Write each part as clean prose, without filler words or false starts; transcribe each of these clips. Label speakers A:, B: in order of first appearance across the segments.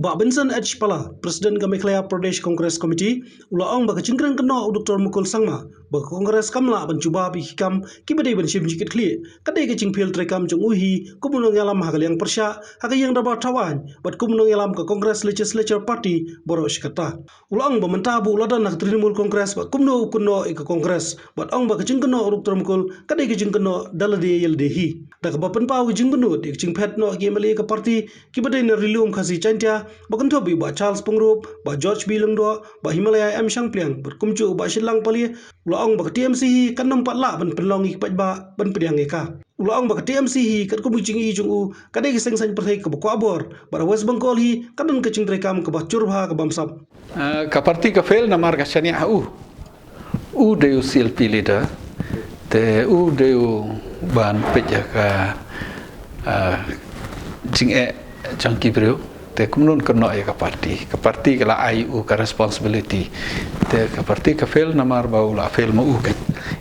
A: Ba Benson H. Pala, Presiden Gamekhlaya Pradesh Congress Committee, ulaang baka cingkrang kena Dr. Mukul Sangma, baka Kongres kamla bancuba bihikam kibadai banshim jikit kli, kadai ke cingpil trekam jong uhi, kumunong yalam hagaliang persya, hagayang dapat tawan, bat kumunong yalam ke Kongres Legislature Party, boros kata. Ulaang bamenta bu uladan nak Trinimul Kongres, bat kumno kuno ika Kongres, bat ang baka cingkeno Dr. Mukul, kadai ke cingkeno dalade yeldehi. Dak bapen pau jingbenut, dik cingpet no gemali ke party, kibadai na rilium kasi cantia, bakan tobi ba Charles Pengrup, ba George B. Lengdo, ba Himalaya M. Shangpliang, berkumcu ba Shilang Pali, ulaang ba TMC hi kan nampak la ban penlong ik ba ban pediang eka. Ulaang ba TMC hi kan kumujing i jungu, kadai giseng san perhai ke ba abor, ba West Bengal hi kadan ke cingrekam ke ba curha ke bamsap.
B: Ka parti ka fail na marga shania u deu CLP leader te u deu ban peja ka jing jangki bro te kumnun kena ya ka parti kala IU ka responsibility te ka parti ka fail namar bau la fail mau kan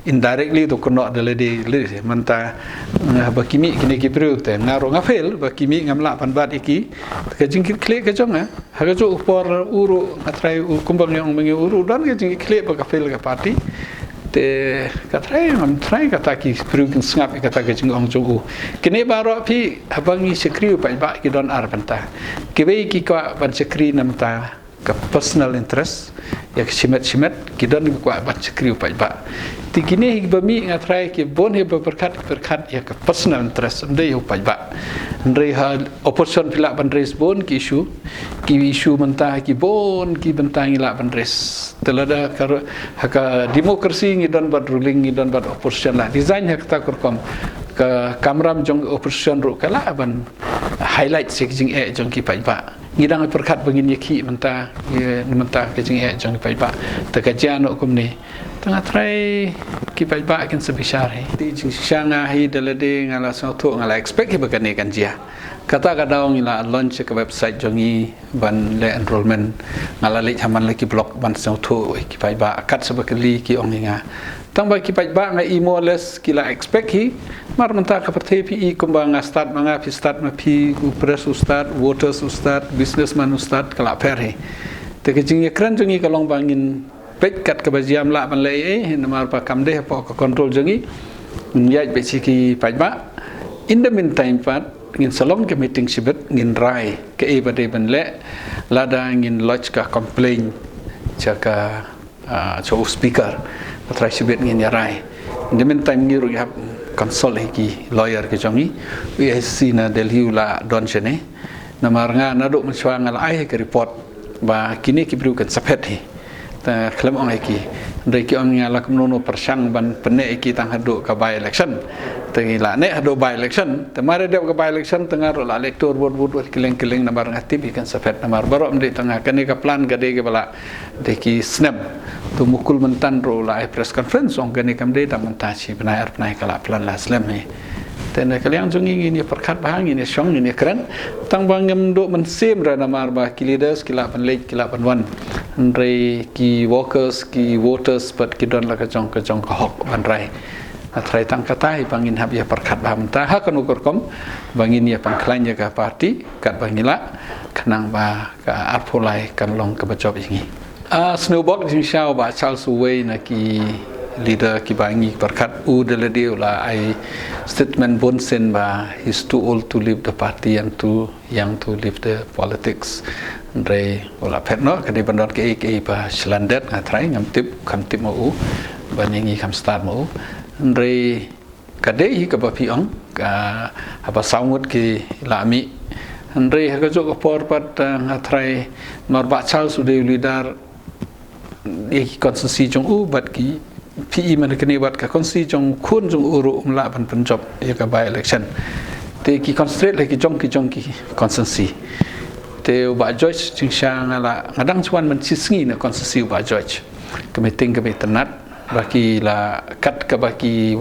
B: indirectly to kena dalade manta bakimi kini ki bro te ngaro nga fail bakimi ngamla panbat iki ka jingkit klik ka jonga ha ka jo upor uru atrai kumbang yang mengi uru dan ka jingkit klik ka fail ka parti te katrai kata ki perugin sengap kata ke jengong jogu kini baro pi abangi sekri pa ba ki don ar banta kibe ki ka ban sekri namta ka personal interest ya simet ki don ko ban sekri pa ba ti kini bami ngatrai ki bon he berkat ya ka personal interest ndai hu pa ba ndai ha opposition pila ban res bon ki isu mentah ki bon ki bentang ila ban res telada ka demokrasi ngi don bad ruling ngi don bad opposition la design hak ta kurkom ka kamram jong opposition ru kala ban highlight seking jong ki pai ba ngidang perkat bangin yaki mentah ke jing jong pai ba ta ka jano kum ni tengah try ki pai ba kan sebesar ti jing shanga hi dalade ngala so tho ngala expect hi bakane kan jia kata kadang ila launch ke website jongi ban le enrollment ngala le haman lagi blog ban so tho ki pai ba kat sebakali ki onginga tang ba ki pai ba ngai imoles kila expect hi mar menta ka parti pi kumbang start manga pi start ma pi press start voters start businessman start kala per hi te ke jing ekran jongi kalong bangin pek kat ke bajiam la ban le namar pa kam de pa control jongi nyai be ki pai ba in the meantime pat ngin salon ke meeting sibet ngin rai ke ibade ban le lada ngin lodge ka complain jaka so speaker patra sibet ngin ya rai in the meantime ngiru ya consult ki lawyer ke jongi USC na Delhi la don chene namar nga na do mchwa ngal ai ke report ba kini ki bru kan sapet hi ta klam ong ki ndai ki ong ngala kumno persang ban pene ki tang hadu ka by election tengila ne hadu by election temare de ka by election tengar la elector board keleng namar ngati bikan sapet namar baro mde tengah kene ka plan gade ke bala de ki snap tu mukul mentan ro la press conference ong kene kam de ta mentachi benai arnai kala plan la slam ni tena kalian jungi ini perkat bahang ini syong ini keren tang bangem do mensem ra namar ba ki leaders kila pan lek kila pan wan ndrei ki workers ki voters pat ki don la ka jong ka hok ban rai atrai tang katai bangin hab ya perkat baham ta ha kan ukur kom bangin ya pangklanya ka parti kat bangila kenang ba ka arpolai kan long ka bajob ingi snowball jing shao ba Charles Way na ki leader ki bangi perkat u delade ula ai statement bonsen ba he's too old to leave the party and too young to leave the politics ndre ula petno kadi bandar ke ba slandet ngatrai ngamtip mau banyangi kam start mau ndre kade hi ka ba piong ka apa saungut ki lami ndre ha ka jok por pat ngatrai norba chal sude leader ki konsensi jong u bat ki PE man kini buat ka konsi jong kun jong uru mla ban penjob ya ka by election te ki concentrate lagi jong ki konsensi te ba George jingsha ngala ngadang chuan man sisngi na konsensi ba George meeting ke tenat baki la kat ka baki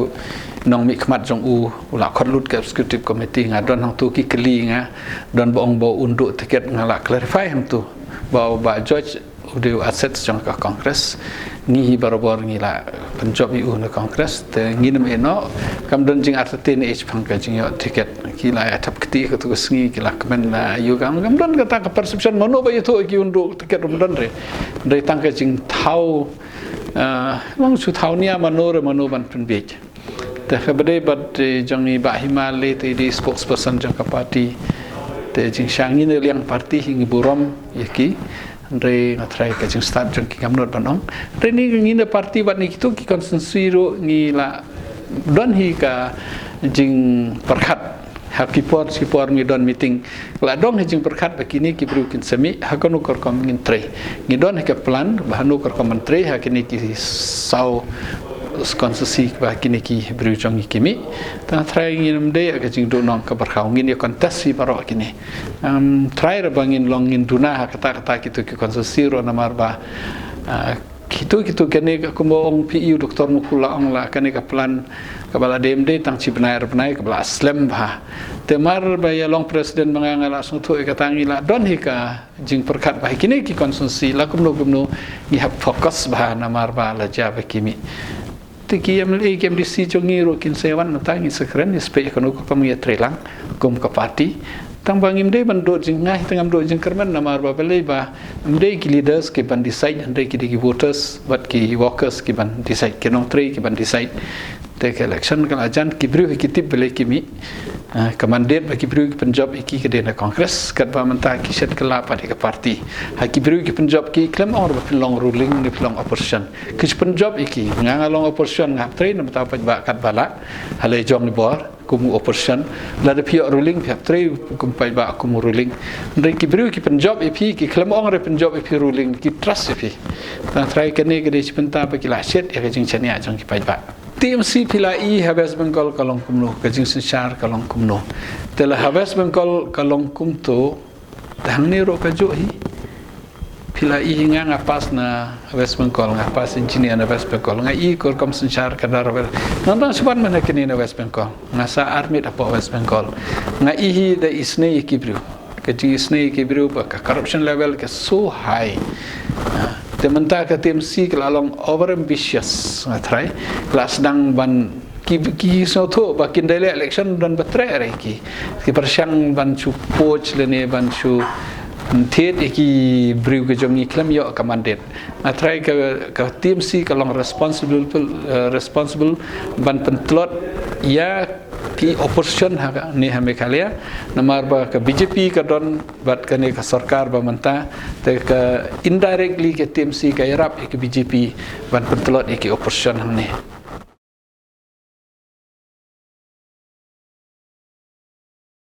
B: nong mi khmat jong u la khotlut ke executive committee ngadon hang tu ki kli nga don bong bo unduk tiket ngala clarify ham tu ba George udah aset jangka kongres ngi barabor ngi la penjob IU na kongres te ngi nam eno kamdan jing artin h pangka jing yo tiket kila ya tap keti ko tugas ngi kila kemen la yu kamdan kata ka perception mono ba itu ki undu tiket rumdan re tangka jing thau long su thau nia mano ban penbej te khabade bat jangi ba himale te di spokesperson jangka party te jing shangi ne liang party hingi burom yaki re ngatrai ka jing start jang ki kamnot banong re ni ngi ne party bat ni kitu ki konsensi ro ngi la don hi ka jing perkhat ha ki por ngi don meeting la dong hi jing perkhat ba kini ki bru kin semi ha kono kor kom ngin tre ngi don ha ka plan ba nu kor kom tre ha kini ki sau konsensi ba kini ki bru jong kimi ta try ngin de ka jing do nong ka barkhau ngin ya kontes si baro kini try ra bangin long ngin duna kata kitu ki konsensi ro namar ba kitu kene ka kumo ong PU Dr. Mukula ong la kene ka plan ka bala DMD tang ci benai ka bala aslam ba temar ba ya long president mangangala sung thu ka tangi la don hi ka jing perkat ba kini ki konsensi la kumno ni hab fokus ba namar ba la ja ba kimi tiki MLA KMDC jongi ro kin sewan natangi sekren spe kono ko pamia trelang kum ka party tang bangim de ban do jing ngai tangam do jing kerman namar ba bele ba mde ki leaders ki ban decide mde ki voters but ki workers ki ban decide ki nong tre ki ban decide take election kan ajan ki bru ki tip bele ki mi kamandet ba ki bru ki penjob ki ke dena congress kat ba menta ki set kala pa de ka party ha ki bru ki penjob ki claim or ba long ruling ni long opposition ki penjob ki nganga long opposition ngap tre nam ta pa ba kat bala hale jong ni bor kumu opposition la de pio ruling pia tre kum pai ba kumu ruling ndai ki bru ki penjob ki claim ong re penjob ruling ki trust ta try kene ke de penta pa ki la set ya jing chania jong ki pai ba TMC pilai Habes Bengal kalong kumno kajing sensar kalong kumno tela Habes Bengal kalong kumto dangni ro kajo hi pilai hinga ngapas na Habes Bengal ngapas engineer na Habes Bengal ngai kor kom sensar kadar ber nonton seban mana kini na Habes Bengal ngasa army apa Habes Bengal ngai hi the isne kibru kajing isne kibru ba corruption level ke so high tementa ka TMC kelalong over ambitious ngatrai kelas sedang ban ki so tho ba kin dele election dan batre re ki persang ban chu poch lene ban chu thet ki bru ke jongi klam yo commanded ngatrai ka TMC kalong responsible ban pentlot ya ki opposition ha ni hame kalia namar ba ka BJP ka don bat kane ka sarkar ba manta te ka indirectly ke TMC ka yarap ke BJP ban pentelot ki opposition hamne